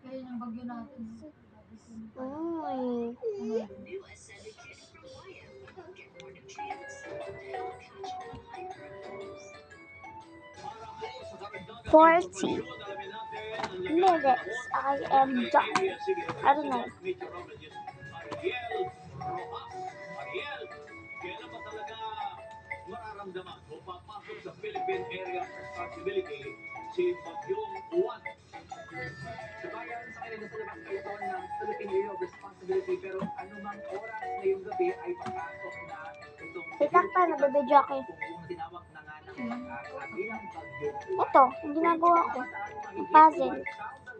Ayun yung bagyo natin. Uy. New Ascended Kit from YM. Get more nutrients. Help catch up on microbes. 40 minutes. I am done. I don't know. Kailan ba talaga mararamdaman o papasok sa Philippine Area of Responsibility si Bagyong Juan? Sabayan sa kanila sa labas kayo ng Philippine Area of Responsibility pero anumang oras ngayong gabi ay papasok na itong Sitak pa, nabibidyo ako. kung tinawag na nga ng pag-asa bilang Bagyong Juan. Ito, yung ginagawa ko. Yung puzzle.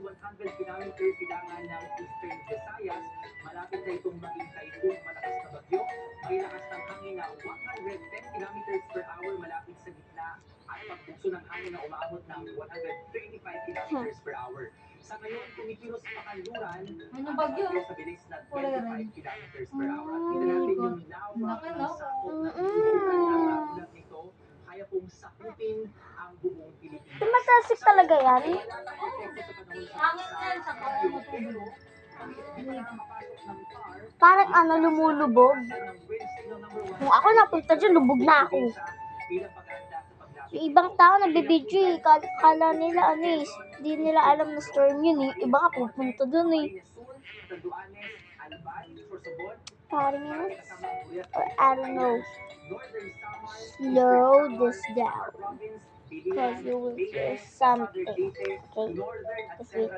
1,100 kilometers silangan ng Eastern Visayas. Malapit na itong maging typhoon, malakas na bagyo. May lakas ng hangin na 110 kilometers per hour malapit sa gitna at pagbuso ng hangin na umaabot ng 125 kilometers per hour. Sa ngayon, kumikilos pa kanluran Ano bagyo? sa bilis na Wala rin. 25 kilometers per hour. At kita natin yung lawak Laki, ng no? sakop ng ulat nito. Kaya pong sakupin ang buong Pilipinas. Tumatalsik talaga yan. Wala nang epekto sa panahon sa Hangin yan, sa kaya mo pero hindi pa nakapasok ng car. Parang ano, lumulubog. Kung ako napunta dyan, lubog na ako. Yung ibang tao nagbibidyo eh. Kala nila ano eh. Hindi nila alam na storm yun eh. Iba ka pupunta dun eh. Parang yun. Or I don't know. Slow this down. Because you will hear something. Okay? Just wait.